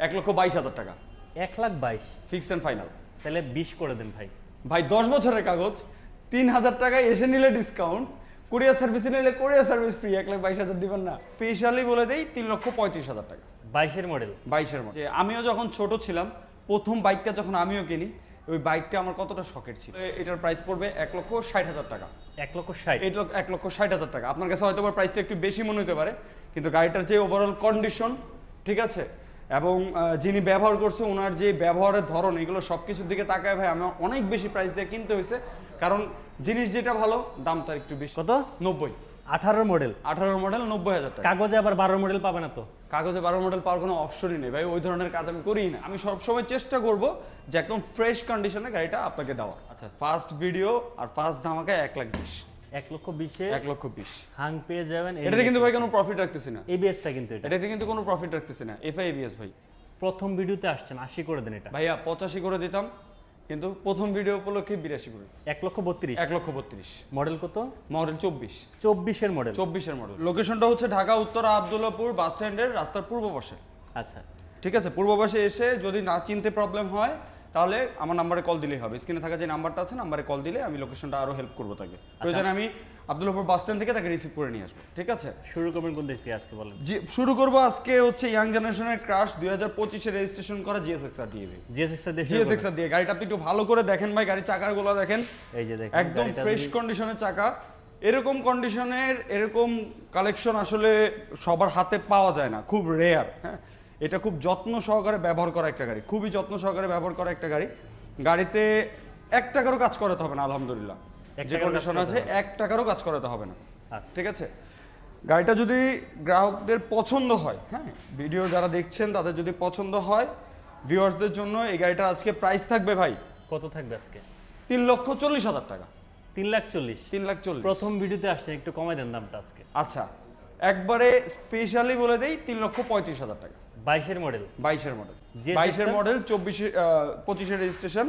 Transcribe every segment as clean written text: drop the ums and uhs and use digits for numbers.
1,22,000 টাকা 1,22,000 fixed and final. তাহলে 20 করে দেন ভাই। ভাই 10 বছরের কাগজ, 3,000 টাকায় এসে নিলে ডিসকাউন্ট, কুরিয়ার সার্ভিসে নিলে কুরিয়ার সার্ভিস ফ্রি, 1,22,000 দিবেন না? স্পেশালি বলে দেই 3,35,000 টাকা 22 এর মডেল। 22-এর মধ্যে। আমিও যখন ছোট ছিলাম, প্রথম বাইকটা যখন আমিও কিনি, ওই বাইকটা আমার কতটা শখের ছিল। এটার প্রাইস পড়বে 1,60,000 টাকা। 1,60,000 এই 1,60,000 টাকা। আপনার কাছে হয়তো প্রাইসটা একটু বেশি মনে হতে পারে, কিন্তু গাড়িটার যে ওভারঅল কন্ডিশন, ঠিক আছে, এবং যিনি ব্যবহার করছে ওনার যে ব্যবহারের ধরন, এগুলো সব কিছুর দিকে তাকায় ভাই আমি অনেক বেশি প্রাইস দিয়ে কিনতে হয়েছে, কারণ জিনিস যেটা ভালো দাম তার একটু বেশি। কত? 90। 18 মডেল। 18 মডেল 90,000 টাকা। কাগজে আবার 12 মডেল পাবে না তো? কাগজে 12 মডেল পাওয়ার কোনো অপশনই নেই ভাই, ওই ধরনের কাজ আমি করিই না। আমি সবসময় চেষ্টা করব যে একদম ফ্রেশ কন্ডিশনে গাড়িটা আপনাকে দেওয়া। আচ্ছা, ফার্স্ট ভিডিও আর ফার্স্ট ধামাকায় 1,20,000। 1,20,000 এ 1,20,000 হাং পেয়ে যাবেন। এটাতে কিন্তু ভাই কোনো প্রফিট রাখতেছি না। এবিএসটা কিন্তু এটাতে কিন্তু কোনো প্রফিট রাখতেছি না, এফআইবিএস ভাই। প্রথম ভিডিওতে আসছেন 80 করে দেন এটা। ভাইয়া 85 করে দিতাম, কিন্তু প্রথম ভিডিও উপলক্ষে 82 করে। 1,32,000 1,32,000 মডেল কত? মডেল 24। 24 এর মডেল। 24-এর মডেল। লোকেশনটা হচ্ছে ঢাকা উত্তরা আব্দুল্লাহপুর বাস স্ট্যান্ডের রাস্তার পূর্ব পাশে। আচ্ছা, ঠিক আছে, পূর্ব পাশে এসে যদি না চিনতে প্রবলেম হয় তাহলে আমার নাম্বারে কল দিলেই হবে। স্ক্রিনে থাকা যে নাম্বারটা আছে, নাম্বারে কল দিলে আমি লোকেশনটা আরো হেল্প করবো তাকে। প্রয়োজনে আমি আব্দুল্লাহপুর বাস স্ট্যান্ড থেকে তাকে রিসিভ করে নিয়ে আসবো। ঠিক আছে, শুরু করবেন কোন দিক থেকে আজকে বলেন? জি, শুরু করবো আজকে হচ্ছে ইয়াং জেনারেশনের ক্রাশ 2025-এ রেজিস্ট্রেশন করা জিএসএক্সআর দিয়ে। জিএসএক্সআর দিয়ে জিএসএক্সআর দিয়ে গাড়িটা আপনি একটু ভালো করে দেখেন ভাই, গাড়ির চাকাগুলো দেখেন, এই যে দেখেন একদম ফ্রেশ কন্ডিশনের চাকা। এরকম কন্ডিশনের এরকম কালেকশন আসলে সবার হাতে পাওয়া যায় না, খুব রেয়ার। হ্যাঁ, এটা খুব যত্ন সহকারে ব্যবহার করা একটা গাড়ি, খুবই যত্ন সহকারে ব্যবহার করা একটা গাড়ি। গাড়িতে 1 টাকারও কাজ করাতে হবে না, আলহামদুলিল্লাহ। যে কন্ডিশন আছে 1 টাকারও কাজ করাতে হবে না। আচ্ছা, ঠিক আছে, গাড়িটা যদি গ্রাহকদের পছন্দ হয়, হ্যাঁ, ভিডিও যারা দেখছেন তাদের যদি পছন্দ হয়, ভিউয়ার্সদের জন্য এই গাড়িটার আজকে প্রাইস থাকবে ভাই কত থাকবে আজকে? 3,40,000 টাকা। 3,40,000। 3,40,000 প্রথম ভিডিওতে আসছে, একটু কমাই দেন দামটা আজকে। আচ্ছা, একবারে স্পেশালি বলে দেই 3,35,000 টাকা। 22 এর মডেল। 22-এর মডেল। GSX 22-এর মডেল 25-এর রেজিস্ট্রেশন।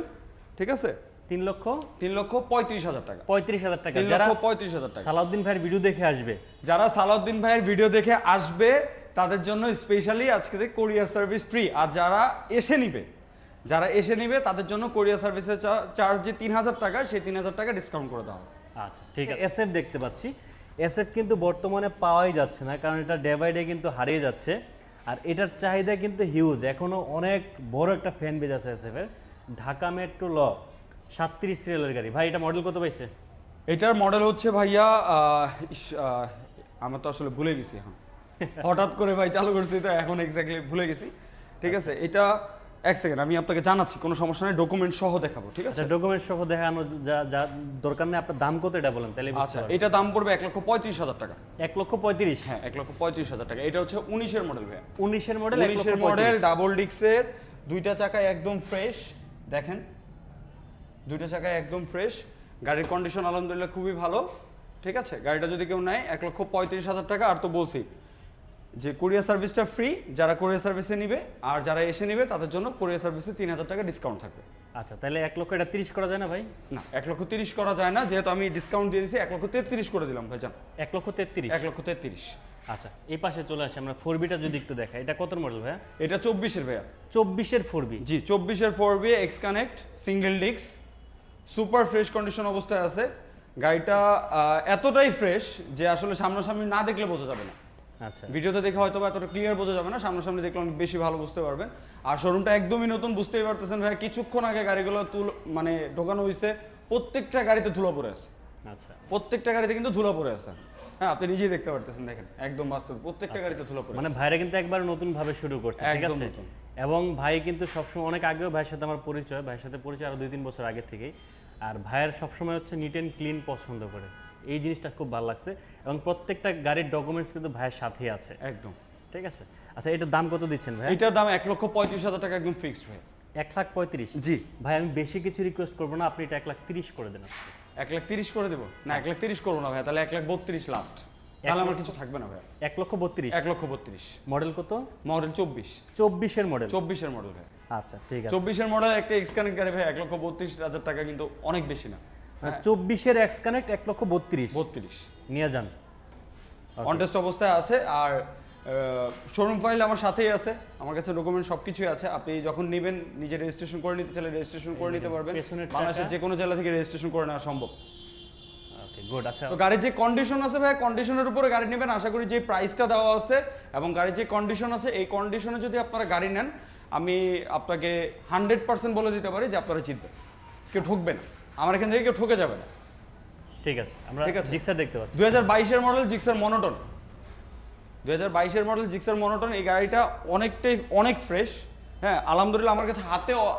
ঠিক আছে, 3,35,000 টাকা। 35,000 টাকা। যারা 3,35,000 টাকা। সালাউদ্দিন ভাইয়ের ভিডিও দেখে আসবে, যারা সালাউদ্দিন ভাইয়ের ভিডিও দেখে আসবে তাদের জন্য স্পেশালি আজকে থেকে কোরিয়ার সার্ভিস ফ্রি। আর যারা এসে নিবে তাদের জন্য কোরিয়ার সার্ভিসের চার্জ যে 3,000 টাকা, সেই 3,000 টাকা ডিসকাউন্ট করে দেওয়া হবে। আচ্ছা ঠিক আছে। এসএফ দেখতে পাচ্ছি, এসএফ কিন্তু বর্তমানে পাওয়াই যাচ্ছে না, কারণ এটা ডে বাই ডে কিন্তু হারিয়ে যাচ্ছে। আর এটার চাহিদা কিন্তু হিউজ, এখনো অনেক বড় একটা ফ্যান বেজ আছে এসএফ এর। ঢাকা মেট্রো ল 37 সিরিয়ালের গাড়ি। ভাই এটা মডেল কত পাইছে? এটার মডেল হচ্ছে ভাইয়া আমরা তো আসলে ভুলে গেছি এখন হঠাৎ করে ভাই চালু করছি তো এখন এক্স্যাক্টলি ভুলে গেছি। ঠিক আছে, এটা এক সেকেন্ড আমি আপনাকে জানাচ্ছি, কোনো সমস্যা নেই, ডকুমেন্ট সহ দেখাবো। ঠিক আছে, ডকুমেন্ট সহ দেখানো যা দরকার নেই। আপনার দাম কত এটা বলেন তাহলে বুঝতে আচ্ছা, পারবেন। এটা দাম পড়বে 1,35,000 টাকা। 1,35,000? হ্যাঁ, 1,35,000 টাকা। এটা হচ্ছে 19-এর মডেল ভাইয়া। 19-এর মডেল। 19-এর মডেল, ডাবল ডিক্সের, দুইটা চাকায় একদম ফ্রেশ। দেখেন, দুইটা চাকায় একদম ফ্রেশ। গাড়ির কন্ডিশন আলহামদুলিল্লাহ খুবই ভালো। ঠিক আছে, গাড়িটা যদি কেউ নেয় 1,35,000 টাকা। আর তো বলছি যে কুরিয়ার সার্ভিসটা ফ্রি, যারা কুরিয়ার সার্ভিসে নিবে আর যারা এসে নিবে তাদের জন্য কুরিয়ার সার্ভিসে 3,000 টাকা ডিসকাউন্ট থাকবে। আচ্ছা, তাহলে 1,30,000 করা যায় না ভাই? না, 1,30,000 করা যায় না, যেহেতু আমি ডিসকাউন্ট দিয়ে দিয়েছি 1,33,000 করে দিলাম ভাইজান। 1,33,000? 1,33,000। আচ্ছা, এই পাশে চলে আসি আমরা। 4Bটা যদি একটু দেখাই, এটা কত মডেল ভাইয়া? এটা 24-এর ভাইয়া। 24-এর 4B? জি, 24-এর 4B x connect single disc, super fresh condition অবস্থায় আছে। গাড়িটা এতটাই ফ্রেশ যে আসলে সামনাসামনি না দেখলে বোঝা যাবে না। আচ্ছা, ভিডিওতে দেখে হয়তো এতটা ক্লিয়ার বোঝা যাবে না, সামনাসামনি দেখলে অনেক বেশি ভালো বুঝতে পারবেন। আর শোরুমটা একদমই নতুন, বুঝতেই পারতেছেন ভাই, কিছুক্ষণ আগে গাড়িগুলো মানে ঢোকানো হয়েছে। প্রত্যেকটা গাড়িতে ধুলা পড়ে আছে। আচ্ছা, প্রত্যেকটা গাড়িতে কিন্তু ধুলা পড়ে আছে। হ্যাঁ, আপনি নিজেই দেখতে পারতেছেন, দেখেন একদম বাস্তব প্রত্যেকটা গাড়িতে ধুলা পড়ে মানে আছে। ভাইরা কিন্তু একবার নতুন ভাবে শুরু করছে। ঠিক একদম আছে, নতুন। এবং ভাই কিন্তু সবসময়, অনেক আগেও ভাইয়ের সাথে আমার পরিচয়, ভাইয়ের সাথে পরিচয় আরো 2-3 বছর আগে থেকেই। আর ভাইয়ের সবসময় হচ্ছে নিট অ্যান্ড ক্লিন পছন্দ করে, এই জিনিসটা খুব ভালো লাগছে। এবং প্রত্যেকটা গাড়ির ডকুমেন্টস কিন্তু ভাইয়ের সাথেই আছে একদম। ঠিক আছে। আচ্ছা, এটার দাম কত দিচ্ছেন ভাই? এটার দাম 1,35,000 টাকা, একদম ফিক্সড ভাই। 1,35,000? জি ভাই, আমি বেশি কিছু রিকোয়েস্ট করবো না, আপনি এটা 1,30,000 করে দেন আজকে। 1,30,000 করে দেবো? না, 1,30,000 করবো না ভাই, তাহলে 1,32,000 লাস্ট। তাহলে আমার কিছু থাকবে না ভাই। 1,32,000? 1,32,000। মডেল কত? মডেল 24। 24-এর মডেল? 24-এর মডেল ভাই। আচ্ছা ঠিক আছে। 24-এর মডেল একটা এক্স কানেক্ট গাড়ি ভাই, 1,32,000 টাকা কিন্তু অনেক বেশি না। 24-এর এক্স কানেক্ট 1,32,000? 32 নিয়ে যান, অন টেস্ট অবস্থায় আছে। আর শোরুম ফাইল আমার সাথেই আছে, আমার কাছে ডকুমেন্ট সব কিছুই আছে। আপনি যখন নেবেন নিজে রেজিস্ট্রেশন করে নিতে চাইলে রেজিস্ট্রেশন করে নিতে পারবেন। পেছনের বাংলাদেশের চাকা। যে কোনো জেলা থেকে রেজিস্ট্রেশন করে নেওয়া সম্ভব। Okay good. আচ্ছা তো গাড়ির যে কন্ডিশন আছে ভাই, কন্ডিশনের উপরে গাড়ি নেবেন, আশা করি যে প্রাইসটা দেওয়া আছে এবং গাড়ির যে কন্ডিশন আছে, এই কন্ডিশনে যদি আপনারা গাড়ি নেন, আমি আপনাকে 100% বলে দিতে পারি যে আপনারা জিতবেন, কেউ ঠকবে না, আমার এখান থেকে কেউ ঠকে যাবে না। ঠিক আছে, আমরা ঠিক আছে। জিক্সার দেখতে পাচ্ছি। 2022-এর মডেল জিক্সার মনোটন, 2022-এর মডেল জিক্সার মনোটন। এই গাড়িটা অনেক ফ্রেশ। হ্যাঁ আলহামদুলিল্লাহ,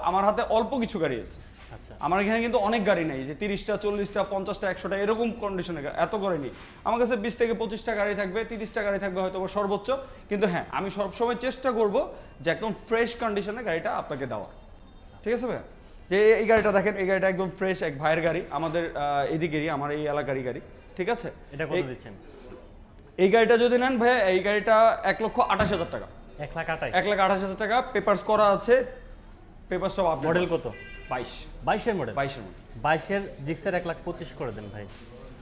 আমার হাতে অল্প কিছু গাড়ি আছে। আচ্ছা আমার এখানে কিন্তু অনেক গাড়ি নেই যে 30টা 40টা 50টা 100টা এরকম কন্ডিশনে এত করে নেই। আমার কাছে 20 থেকে 25টা গাড়ি থাকবে, 30টা গাড়ি থাকবে হয়তো বা সর্বোচ্চ। কিন্তু হ্যাঁ, আমি সবসময় চেষ্টা করব যে একদম ফ্রেশ কন্ডিশনে গাড়িটা আপনাকে দেওয়ার। ঠিক আছে ভাই? যে এই গাড়িটা দেখেন, এই গাড়িটা একদম ফ্রেশ, এক ভাইয়ের গাড়ি, আমাদের এদিকেরই, আমার এই এলাকারই গাড়ি। ঠিক আছে, এটা কত দিচ্ছেন? এই গাড়িটা যদি নেন ভাই, এই গাড়িটা 1,28,000 টাকা। 1,28,000 1,28,000 টাকা, পেপারস করা আছে, পেপার সব আপডেট। মডেল কত? 22 22-এর মডেল। 22-এর মডেল। 22-এর জিক্সার 1,25,000 করে দেন ভাই।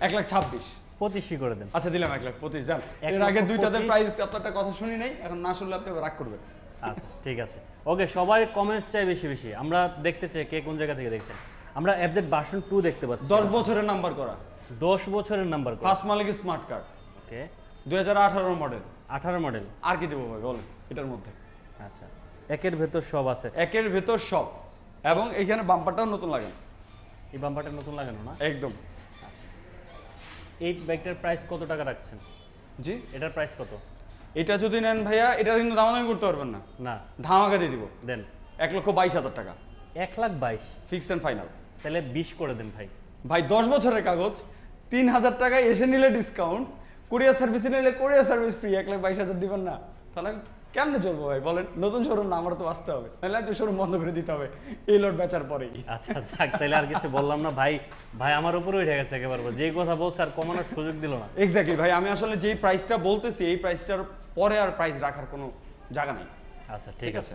1,26,000। 25 করে দেন। আচ্ছা দিলাম 1,25,000। জান, 1,25,000 এর আগে দুইটাতে প্রাইস আপনারটা কথা শুনি নাই, এখন না শুনলে আপনি রাগ করবেন। আচ্ছা ঠিক আছে। ওকে, সবাই কমেন্টস চাই বেশি বেশি, আমরা দেখতে চাই কে কোন জায়গা থেকে দেখছেন। আমরা এফজেড ভার্সন 2 দেখতে পাচ্ছি। 10 বছরের নাম্বার করা, 10 বছরের নাম্বার। ফার্স্ট মালিক স্মার্ট কার্ড, ওকে 2018 মডেল। 18 মডেল। আর কি দেবো ভাই বলেন এটার মধ্যে? আচ্ছা, একের ভেতর সব আছে। একের ভেতর সব, এবং এইখানে বাম্পারটাও নতুন লাগানো, এই বাম্পারটা নতুন লাগানো না? একদম। এই বাইকটার প্রাইস কত টাকা রাখছেন? জি, এটার প্রাইস কত? এটা যদি নেন ভাইয়া, এটা কিন্তু দামাদামি করতে পারবেন না, না ধামাকা দিয়ে দিব। দেন 1,22,000 টাকা, 1,22,000। Fixed and final. তাহলে 20 করে দেন ভাই। ভাই 10 বছরের কাগজ, 3,000 টাকায় এসে নিলে ডিসকাউন্ট, কুরিয়ার সার্ভিসে নিলে কুরিয়ার সার্ভিস ফ্রি, 1,22,000 দিবেন না? তাহলে কেমনে চলবো ভাই বলেন? নতুন শোরুম না, আমার তো আসতে হবে, নাহলে তো শোরুম বন্ধ করে দিতে হবে এই লোড বেচার পরেই। আচ্ছা যাক, তাহলে আর কিছু বললাম না ভাই। ভাই আমার উপরে উঠে গেছে একেবারে, যে কথা বলছে আর কমানোর সুযোগ দিল না। এক্স্যাক্টলি ভাই, আমি আসলে যেই প্রাইসটা বলতেছি, এই প্রাইসটার পরে আর প্রাইস রাখার কোনো জায়গা নেই। আচ্ছা ঠিক আছে।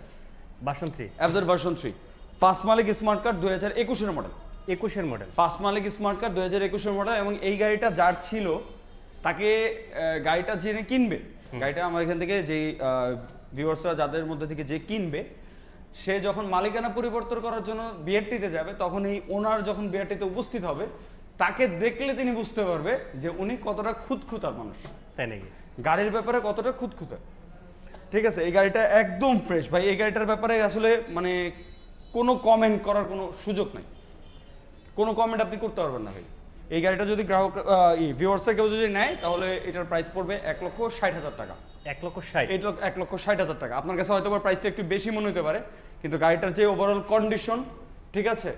ভার্সন 3, অ্যাবজেট ভার্সন 3, ফার্স্ট মালিক স্মার্ট কার্ড, 2021-এর মডেল। 21-এর মডেল। ফার্স্ট মালিক স্মার্ট কার্ড, 2021-এর মডেল। এবং এই গাড়িটা যার ছিল, তাকে গাড়িটা জেনে কিনবে, গাড়িটা আমার এখান থেকে যেই ভিউয়ার্সরা যাদের মধ্যে থেকে যে কিনবে, সে যখন মালিকানা পরিবর্তন করার জন্য বিআরটিতে যাবে, তখন এই ওনার যখন বিআরটিতে উপস্থিত হবে, তাকে দেখলে তিনি বুঝতে পারবে যে উনি কতটা খুঁতখুঁতার মানুষ, তাই নাকি? গাড়ির ব্যাপারে কতটা খুঁতখুঁতে। ঠিক আছে, এই গাড়িটা একদম ফ্রেশ ভাই। এই গাড়িটার ব্যাপারে আসলে মানে কোনো কমেন্ট করার কোনো সুযোগ নাই, কোনো কমেন্ট আপনি করতে পারবেন না ভাই। এই গাড়িটা যদি গ্রাহক ভিউয়ার্সে কেউ যদি নেয়, তাহলে এটার প্রাইস পড়বে 1,60,000 টাকা। 1,60,000। 1,60,000 টাকা। আপনার কাছে হয়তো প্রাইসটা একটু বেশি মনে হতে পারে, কিন্তু গাড়িটার যে ওভারঅল কন্ডিশন, ঠিক আছে,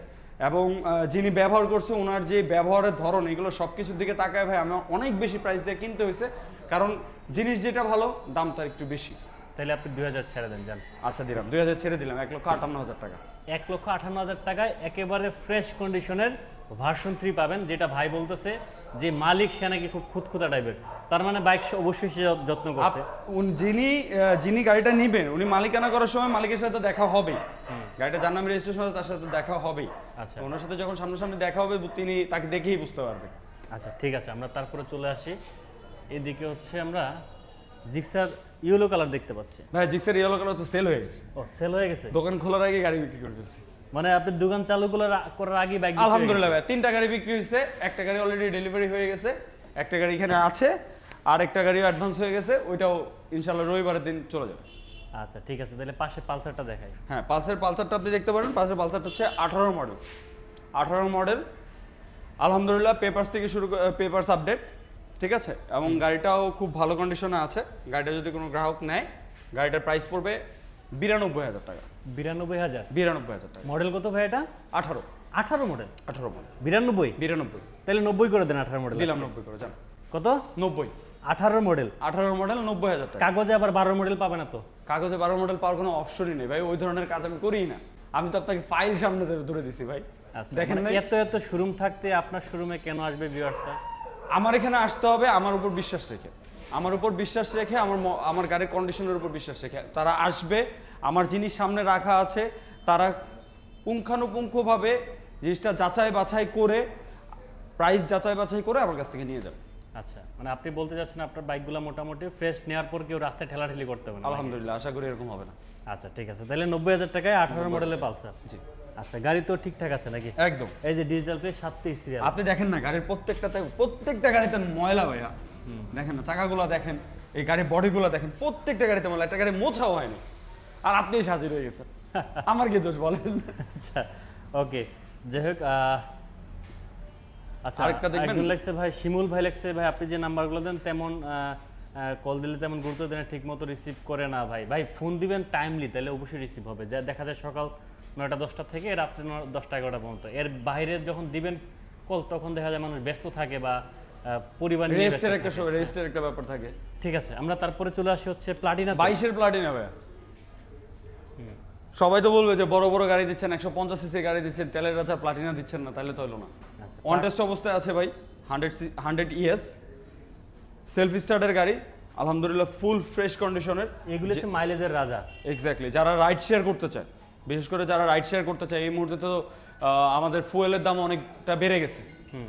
এবং যিনি ব্যবহার করছে ওনার যে ব্যবহারের ধরন, এগুলো সব কিছুর দিকে তাকায় ভাই আমার অনেক বেশি প্রাইস দিয়ে কিনতে হয়েছে, কারণ জিনিস যেটা ভালো দাম তার একটু বেশি। তাহলে আপনি 2,000 ছেড়ে দেন যান। আচ্ছা দিলাম 2000 ছেড়ে দিলাম 1,58,000 টাকা। 1,58,000 টাকায় একেবারে ফ্রেশ কন্ডিশনের ভার্সন 3 পাবেন, যেটা ভাই বলতেছে যে মালিক সে নাকি খুব খুঁতখুঁতা টাইপের, তার মানে বাইক অবশ্যই সে যত্ন করছে। যিনি গাড়িটা নিবেন উনি মালিকানা করার সময় মালিকের সাথে দেখা হবেই, গাড়িটা যার নামে রেজিস্ট্রেশন আছে তার সাথে দেখা হবেই। আচ্ছা ওনার সাথে যখন সামনাসামনি দেখা হবে তিনি তাকে দেখেই বুঝতে পারবে। আচ্ছা ঠিক আছে, আমরা তারপরে চলে আসি। এদিকে হচ্ছে আমরা জিক্সার ইয়েলো কালার দেখতে পাচ্ছি। ভাই জিক্সার ইয়েলো কালার তো সেল হয়ে গেছে, ও সেল হয়ে গেছে? দোকান খোলার আগে গাড়ি বিক্রি করে ফেলছি। মানে আপনি দোকান চালু করার আগে বাইক? আলহামদুলিল্লাহ ভাই 3টা গাড়ি বিক্রি হয়েছে, একটা গাড়ি অলরেডি ডেলিভারি হয়ে গেছে, একটা গাড়ি এখানে আছে, আর একটা গাড়ি অ্যাডভান্স হয়ে গেছে, ওইটাও ইনশাআল্লাহ রবিবারের দিন চলে যাবে। আচ্ছা ঠিক আছে, তাহলে পাশে পালসারটা দেখাই। হ্যাঁ পালসারটা আপনি দেখতে পারেন। পালসারটা হচ্ছে 18 মডেল, 18 মডেল। আলহামদুলিল্লাহ পেপারস থেকে শুরু পেপারস আপডেট, ঠিক আছে, এবং গাড়িটাও খুব ভালো কন্ডিশনে আছে। গাড়িটা যদি কোনো গ্রাহক নেয়, গাড়িটার প্রাইস পড়বে 92,000 টাকা। 92,000? 92,000 টাকা। মডেল কত ভাই এটা? 18 মডেল। 18 মডেল। 92? তাহলে 90 করে দেন 18 মডেল। দিলাম 90 করে, জান কত? 90। 18 মডেল, 18 মডেল 90,000 টাকা। কাগজে আবার 12 মডেল পাবে না তো? কাগজে 12 মডেল পাওয়ার কোনো অপশনই নেই ভাই, ওই ধরনের কাজ আমি করিই না। আমি তো আপনাকে ফাইল সামনে ধরে দিছি ভাই। আচ্ছা, দেখেন মানে নাই? এত শোরুম থাকতে আপনার শোরুমে কেন আসবে ভিউয়ার্সরা? আমার এখানে আসতে হবে আমার উপর বিশ্বাস রেখে, আমার গাড়ির কন্ডিশনের উপর বিশ্বাস রেখে তারা আসবে। আমার জিনিস সামনে রাখা আছে, তারা পুঙ্খানুপুঙ্খভাবে জিনিসটা যাচাই বাছাই করে, প্রাইস যাচাই বাছাই করে আমার কাছ থেকে নিয়ে যাবে। আচ্ছা, মানে আপনি বলতে চাচ্ছেন আপনার বাইকগুলো মোটামুটি ফ্রেশ নেওয়ার পর কেউ রাস্তায় ঠেলাঠেলি করতে হবে না? আলহামদুলিল্লাহ, আশা করি এরকম হবে না। আচ্ছা ঠিক আছে, তাহলে 90,000 টাকায় 18 মডেলের পালসার। জি আচ্ছা, গাড়ি তো ঠিকঠাক আছে নাকি? একদম। এই যে ডিজিটাল প্লে 37 সিরিয়াল। আপনি দেখেন না গাড়ির প্রত্যেকটা গাড়িতে ময়লা ভাইয়া, দেখেন না চাকাগুলো দেখেন, এই গাড়ির বডিগুলো দেখেন, প্রত্যেকটা গাড়িতে ময়লা, একটা গাড়ি মোছাও হয়নি, আর আপনি সাজিয়ে রয়ে গেছেন। আমার কি দোষ বলেন? আচ্ছা ওকে, যাই হোক আচ্ছা, আরেকটা দেখবেন? একজন লেখছে ভাই, শিমুল ভাই লেখছে ভাই আপনি যে নাম্বারগুলো দেন তেমন কল দিলে তেমন গুরুত্ব দেন না, ঠিক মতো রিসিভ করে না ভাই। ভাই ফোন দিবেন টাইমলি, তাহলে অবশ্যই রিসিভ হবে। যা দেখা যায় সকাল 9টা-10টা থেকে রাত্রে 10টা-11টা পর্যন্ত, এর বাইরে যখন দিবেন কল তখন দেখা যায় মানুষ ব্যস্ত থাকে বা পরিবার নিয়ে ব্যস্ত থাকে। রেজিস্টার একটা ব্যাপার থাকে। ঠিক আছে, আমরা তারপরে চলে আসি হচ্ছে প্লাটিনা। 22-এর প্লাটিনা ভাইয়া। সবাই তো বলবে যে বড় বড় গাড়ি দিচ্ছেন, 150 সিসি গাড়ি দিচ্ছেন, তেলের রাজা প্লাটিনা দিচ্ছেন না, তাহলে তো হলো না। আচ্ছা, অন টেস্ট অবস্থায় আছে ভাই, 100 ইএস সেলফ স্টার্টের গাড়ি, আলহামদুলিল্লাহ ফুল ফ্রেশ কন্ডিশনের। এগুলো হচ্ছে মাইলেজের রাজা। এক্স্যাক্টলি, যারা রাইড শেয়ার করতে চায়, বিশেষ করে যারা রাইড শেয়ার করতে চায়, এই মুহূর্তে তো আমাদের ফুয়েলের দাম অনেকটা বেড়ে গেছে।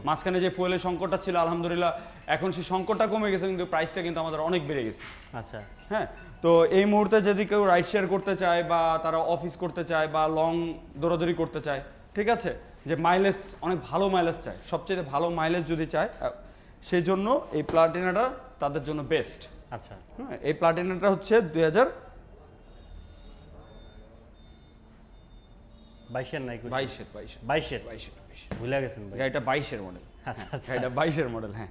মাঝখানে যে ফুয়েলের সংকটটা ছিল, আলহামদুলিল্লাহ এখন সেই সংকটটা কমে গেছে, কিন্তু প্রাইসটা কিন্তু আমাদের অনেক বেড়ে গেছে। আচ্ছা হ্যাঁ, তো এই মুহূর্তে যদি কেউ রাইড শেয়ার করতে চায় বা তারা অফিস করতে চায় বা লং দৌড়াদৌড়ি করতে চায়, ঠিক আছে, যে মাইলেজ অনেক ভালো মাইলেজ চায়, সবচেয়ে ভালো মাইলেজ যদি চায়, সেই জন্য এই প্লাটিনাটা তাদের জন্য বেস্ট। আচ্ছা, হ্যাঁ, এই প্লাটিনাটা হচ্ছে 22-এর নাই 22-এর 22-এর ভুলে গেছেন ভাই। গাড়িটা 22-এর মডেল। আচ্ছা আচ্ছা, গাড়িটা 22-এর মডেল, হ্যাঁ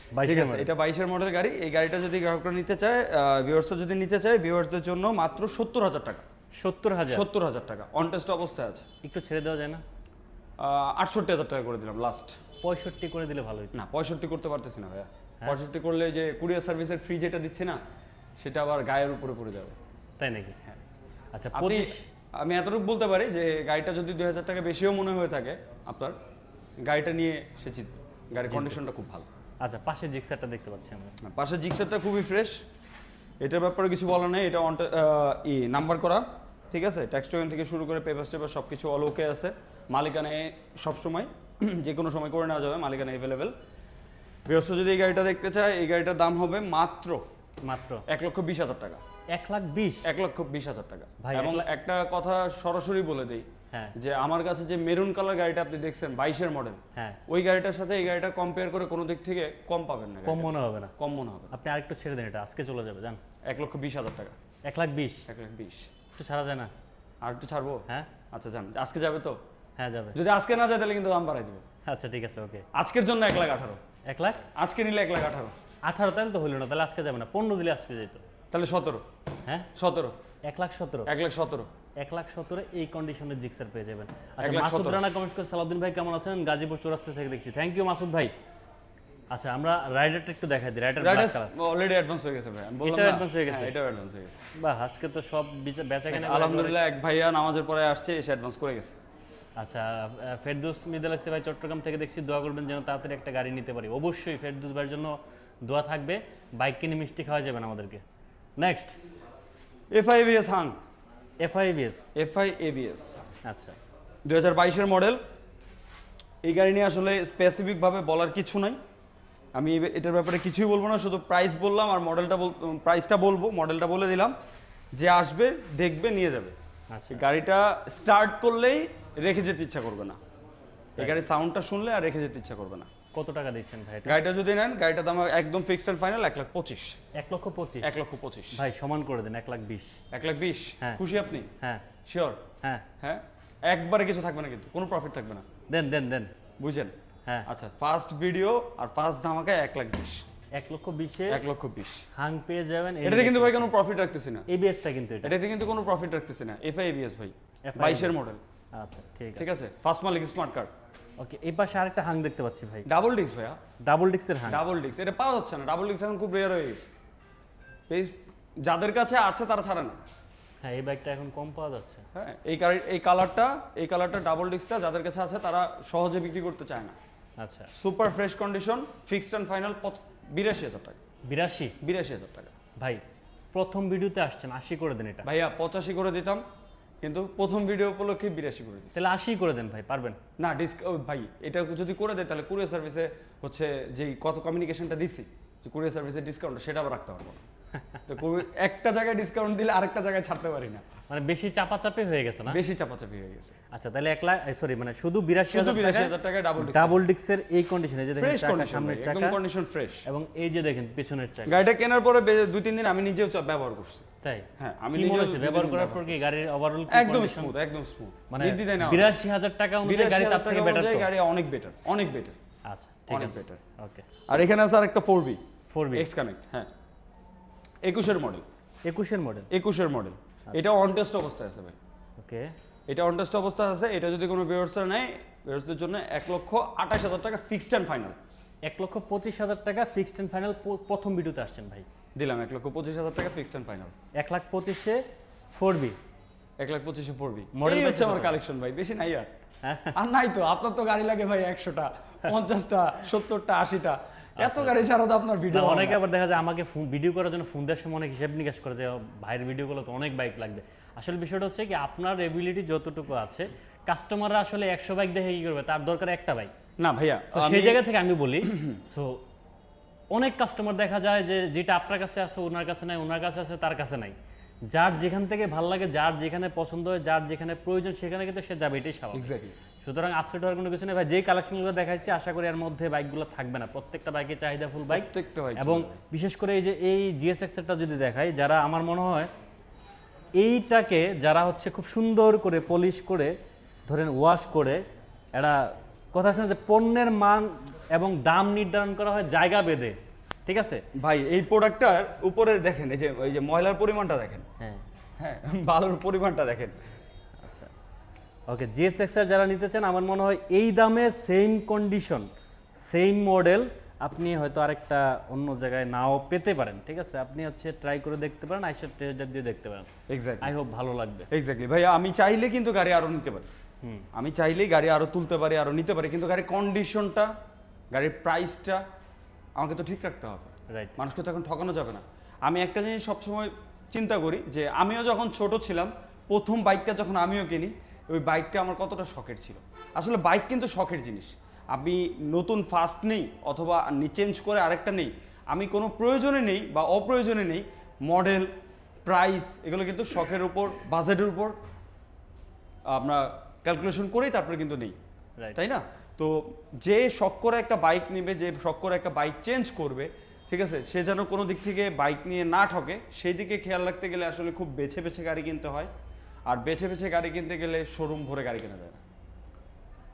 ঠিক 22-এর আছে, এটা 22-এর মডেল গাড়ি। এই গাড়িটা যদি গ্রাহকরা নিতে চায়, ভিউয়ার্সরা যদি নিতে চায়, ভিউয়ার্সদের জন্য মাত্র 70,000 টাকা। 70,000 70,000 টাকা অন টেস্ট অবস্থায় আছে। একটু ছেড়ে দেওয়া যায় না? 68,000 টাকা করে দিলাম লাস্ট। 65 করে দিলে ভালো হতো। না, 65 করতে পারতেছি না ভাইয়া। 65 করলে যে কুরিয়ার সার্ভিসের ফ্রি যেটা দিচ্ছে না, সেটা আবার গায়ের উপরে পড়ে যাবে। তাই নাকি? হ্যাঁ। আচ্ছা, আপনি 25 আমি এতটুকু বলতে পারি যে গাড়িটা যদি 2,000 টাকা বেশিও মনে হয়ে থাকে আপনার, গাড়িটা নিয়ে সে জিতবে। গাড়ির কন্ডিশনটা খুব ভালো। আচ্ছা, পাশে জিক্সারটা দেখতে পাচ্ছি আমরা। পাশে জিক্সারটা খুবই ফ্রেশ, এটার ব্যাপারে কিছু বলার নেই। এটা নাম্বার করা, ঠিক আছে, ট্যাক্স টোকেন থেকে শুরু করে পেপার টেপার সব কিছু অল ওকে আছে। মালিকানায় সবসময় যে কোনো সময় করে নেওয়া যাবে, মালিকানা অ্যাভেলেবেল। গৃহস্থ যদি এই গাড়িটা দেখতে চায়, এই গাড়িটার দাম হবে মাত্র 1,20,000 টাকা। 1,20,000 1,20,000 টাকা। ভাই, এবং একটা কথা সরাসরি বলে দেই, হ্যাঁ যে আমার কাছে যে মেরুন কালার গাড়িটা আপনি দেখছেন 22-এর মডেল, হ্যাঁ, ওই গাড়িটার সাথে এই গাড়িটা কম্পেয়ার করে কোনো দিক থেকে কম পাবেন না, কম মনে হবে না। কম মনে হবে। আপনি আরেকটু ছেড়ে দেন, এটা আজকে চলে যাবে জান। 1,20,000 টাকা। 1,20,000 1,20,000 একটু ছাড়া যায় না? আর একটু ছাড়বো? হ্যাঁ আচ্ছা যান, আজকে যাবে তো? হ্যাঁ যাবে। যদি আজকে না যায় তাহলে কিন্তু দাম বাড়াই দেবো। আচ্ছা ঠিক আছে, ওকে। আজকের জন্য 1,18,000। 1,00,000? আজকে নিলে 1,18,000। 18 তাহলে তো হলো না, তাহলে আজকে যাবে না। 15 দিলে আজকে যেত। তাহলে 17। হ্যাঁ, 17। 1,17,000 1,17,000। 1,17,000 এই কন্ডিশনের জিক্সার পেয়ে যাবেন। আচ্ছা, 1,17,000 মাসুদ রানা কমেন্টস করে, সালাউদ্দিন ভাই কেমন আছেন? গাজীপুর চৌরাস্তা থেকে দেখছি। থ্যাংক ইউ মাসুদ ভাই। আচ্ছা, আমরা রাইডারটা একটু দেখাই দিই। Rider black colour already advance হয়ে গেছে ভাই, আমি বললাম এটা না, অ্যাডভান্স হয়ে গেছে। হ্যাঁ, এটাও অ্যাডভান্স হয়ে গেছে। বাহ, আজকে তো সব বেচা কেনা আলহামদুলিল্লাহ, এক ভাইয়া নামাজের পরে আসছে, এসে অ্যাডভান্স করে গেছে। আচ্ছা, ফেরদৌস মিদুল আসছে ভাই চট্টগ্রাম থেকে দেখছি, দোয়া করবেন যেন তাড়াতাড়ি একটা গাড়ি নিতে পারি। অবশ্যই ফেরদৌস ভাইয়ের জন্য দোয়া থাকবে, বাইক কিনে মিষ্টি খাওয়া যাবেন আমাদেরকে। Next FI ABS Hang, FIBS। FI ABS আচ্ছা, 2022-এর মডেল। এই গাড়ি নিয়ে আসলে স্পেসিফিকভাবে বলার কিছু নাই, আমি এটার ব্যাপারে কিছুই বলবো না, শুধু প্রাইস বললাম আর প্রাইসটা বলবো, মডেলটা বলে দিলাম, যে আসবে দেখবে নিয়ে যাবে। আচ্ছা, এই গাড়িটা স্টার্ট করলেই রেখে যেতে ইচ্ছা করবে না, এই গাড়ির সাউন্ডটা শুনলে আর রেখে যেতে ইচ্ছা করবে না। কত টাকা দিচ্ছেন ভাই এটা? গাড়িটা যদি নেন, গাড়িটার দাম একদম ফিক্সড এন্ড ফাইনাল 1,25,000। 1,25,000 1,25,000 ভাই, সমান করে দেন 1,20,000। 1,20,000 হ্যাঁ। খুশি আপনি? হ্যাঁ শিওর? হ্যাঁ, হ্যাঁ, একবারে কিছু থাকবে না, কিন্তু কোনো প্রফিট থাকবে না, দেন দেন দেন। বুঝেন? হ্যাঁ, আচ্ছা, ফার্স্ট ভিডিও আর ফার্স্ট ধামাকায় 1,20,000। 1,20,000 1,20,000 হাং পেয়ে যাবেন। এটাতে কিন্তু ভাই কোনো প্রফিট রাখতেছি না, এবিএসটা কিন্তু এটা। এটাতে কিন্তু কোনো প্রফিট রাখতেছি না। FI ABS ভাই, FI 22-এর মডেল, আচ্ছা ঠিক ঠিক আছে, আছে, ফার্স্ট মালিক স্মার্ট কার্ড, ওকে। এই পাশে আরেকটা হাং দেখতে পাচ্ছি ভাই, ডাবল ডিস্ক ভাইয়া, ডাবল ডিক্সের হাং। ডাবল ডিস্ক এটা পাওয়া যাচ্ছে না, ডাবল ডিস্ক এখন খুব রেয়ার হয়ে গেছে। যাদের কাছে আছে তারা ছাড়ে না। হ্যাঁ, এই বাইকটা এখন কম পাওয়া যাচ্ছে। হ্যাঁ, এই কালারটা ডাবল ডিস্কটা যাদের কাছে আছে তারা সহজে বিক্রি করতে চায় না। আচ্ছা, super fresh condition, fixed and final 82,000 টাকা। 82,000 82,000 টাকা ভাই, প্রথম ভিডিওতে আসছেন 80 করে দেন এটা। ভাইয়া 85 করে দিতাম, কিন্তু প্রথম ভিডিও উপলক্ষে 82 করে দিচ্ছি। তাহলে 80 করে দেন ভাই, পারবেন? না ভাই এটা যদি করে দেয় তাহলে কুরিয়ার সার্ভিসে হচ্ছে যেই কত কমিউনিকেশনটা দিছি যে কুরিয়ার সার্ভিসের ডিসকাউন্ট সেটা আবার রাখতে পারবো না। তো একটা জায়গায় ডিসকাউন্ট দিলে আরেকটা জায়গায় ছাড়তে পারি না, মানে বেশি চাপাচাপি হয়ে গেছে না? বেশি চাপাচাপি হয়ে গেছে। আচ্ছা তাহলে 1 লাখ, সরি মানে শুধু 82,000 টাকা ডাবল ডিক্সের এই কন্ডিশনে, যে দেখেন ফ্রেশ চাকা, কন্ডিশন, সামনের একদম চাকা কন্ডিশন ফ্রেশ। এবং এই যে দেখেন পেছনের চাকা। গাড়িটা কেনার পরে 2-3 দিন আমি নিজেও ব্যবহার করছি। তাই? হ্যাঁ আমি কি মনে নিজেও হচ্ছে ব্যবহার করার পর কি গাড়ির ওভারঅল একদম স্মুথ, একদম স্মুথ, মানে নির্দ্বিধায় না। 82,000 টাকা অনুযায়ী গাড়ি তার থেকে বেটার তো? গাড়ি অনেক বেটার, অনেক বেটার। আচ্ছা ঠিক অনেক আছে, better। ওকে। আর এখানে আছে আরেকটা 4B 4B এক্স কানেক্ট, হ্যাঁ 21 এর মডেল, 21 এর মডেল। 21 এর মডেল। এটা অন টেস্ট অবস্থায় আছে ভাই, ওকে। এটা অন টেস্ট অবস্থায় আছে। এটা যদি কোনো ভিউয়ার্সরা নেয়, ভিউয়ার্সদের জন্য 1,28,000 টাকা ফিক্সড এন্ড ফাইনাল। 1,25,000 টাকা ফিক্সড এন্ড ফাইনাল। প্রথম ভিডিওতে আসছেন ভাই, দিলাম 1,25,000 টাকা ফিক্সড এন্ড ফাইনাল। 1,25,000-এ 4B 1,25,000 4B Model এই হচ্ছে পাইছে আমার কত? কালেকশন ভাই, বেশি নাই আর। হ্যাঁ। আর নাই তো, আপনার তো গাড়ি লাগে ভাই 100টা 50টা 70টা 80টা, এত গাড়ি ছাড়া তো আপনার ভিডিও না, অনেকে আবার দেখা যায় আমাকে ভিডিও করার জন্য ফোন দেওয়ার সময় অনেক হিসাব নিকাশ করে যে ভাইয়ের ভিডিওগুলো তো অনেক বাইক লাগবে। আসলে বিষয়টা হচ্ছে কি, আপনার এবিলিটি যতটুকু আছে, কাস্টমাররা আসলে 100 বাইক দেখে কি করবে, তার দরকার একটা বাইক। না ভাইয়া, তো সেই জায়গা থেকে আমি বলি, সো অনেক কাস্টমার দেখা যায় যে যেটা আপনার কাছে আছে ওনার কাছে নাই, ওনার কাছে আছে তার কাছে নাই। যার যেখান থেকে ভালো লাগে, যার যেখানে পছন্দ হয়, যার যেখানে প্রয়োজন সেখানে কিন্তু সে যাবে, এটাই স্বাভাবিক। এক্স্যাক্টলি। সুতরাং আপসেট হওয়ার কোনো কিছু নেই ভাই। যেই কালেকশনগুলো দেখাইছি আশা করি এর মধ্যে বাইকগুলো থাকবে না, প্রত্যেকটা বাইকে চাহিদা ফুল বাইক। প্রত্যেকটা বাইক এবং বিশেষ করে এই যে এই জিএসএক্সটা যদি দেখাই, যারা আমার মনে হয় এইটাকে যারা হচ্ছে খুব সুন্দর করে পলিশ করে ধরেন ওয়াশ করে, একটা কথা আছে না যে পণ্যের মান এবং দাম নির্ধারণ করা হয় জায়গা বেঁধে, ঠিক আছে ভাই এই প্রোডাক্টটার উপরে দেখেন, এই যে ময়লার পরিমাণটা দেখেন, হ্যাঁ হ্যাঁ বালুর পরিমাণটা দেখেন। আচ্ছা ওকে। জিএসএক্সআর যারা নিতে চান, আমার মনে হয় এই দামে সেম কন্ডিশন সেম মডেল আপনি হয়তো আরেকটা অন্য জায়গায় নাও পেতে পারেন, ঠিক আছে? আপনি হচ্ছে ট্রাই করে দেখতে পারেন, আইসার টেস্ট ড্রাইভ দিয়ে দেখতে পারেন। এক্স্যাক্টলি, আই হোপ ভালো লাগবে। এক্স্যাক্টলি ভাইয়া, আমি চাইলে কিন্তু গাড়ি আরো নিতে পারি, আমি চাইলেই গাড়ি আরো তুলতে পারি, আরো নিতে পারি, কিন্তু গাড়ির কন্ডিশনটা, গাড়ির প্রাইসটা আমাকে তো ঠিক রাখতে হবে। রাইট। মানুষকে তো এখন ঠকানো যাবে না। আমি একটা জিনিস সবসময় চিন্তা করি যে আমিও যখন ছোট ছিলাম, প্রথম বাইকটা যখন আমিও কিনি, ওই বাইকটা আমার কতটা শখের ছিল। আসলে বাইক কিন্তু শখের জিনিস। আমি নতুন ফার্স্ট নেই অথবা চেঞ্জ করে আরেকটা নেই, আমি কোনো প্রয়োজনে নেই বা অপ্রয়োজনে নেই, মডেল প্রাইস এগুলো কিন্তু শখের উপর, বাজেটের উপর আমরা ক্যালকুলেশন করেই তারপরে কিন্তু নেই, Right. তাই না? তো যে শখ করে একটা বাইক নেবে, যে শখ করে একটা বাইক চেঞ্জ করবে, ঠিক আছে, সে যেন কোনো দিক থেকে বাইক নিয়ে না ঠকে, সেই দিকে খেয়াল রাখতে গেলে আসলে খুব বেছে বেছে গাড়ি কিনতে হয়। আর বেছে বেছে গাড়ি কিনতে গেলে শোরুম ভরে গাড়ি কেনা যায় না,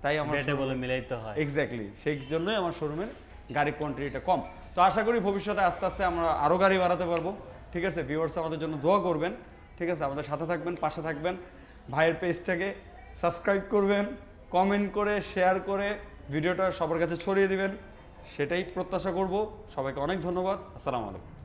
তাই আমার রেটে বলে মিলাইতে হয়। এক্স্যাক্টলি সেই জন্যই আমার শোরুমের গাড়ির কোয়ান্টিটিটা কম। তো আশা করি ভবিষ্যতে আস্তে আস্তে আমরা আরও গাড়ি বাড়াতে পারবো, ঠিক আছে? ভিউয়ার্স আমাদের জন্য দোয়া করবেন, ঠিক আছে? আমাদের সাথে থাকবেন, পাশে থাকবেন, ভাইয়ের পেজটাকে সাবস্ক্রাইব করবেন, কমেন্ট করে শেয়ার করে ভিডিওটা সবার কাছে ছড়িয়ে দিবেন, সেটাই প্রত্যাশা করব। সবাইকে অনেক ধন্যবাদ। আসসালামু আলাইকুম।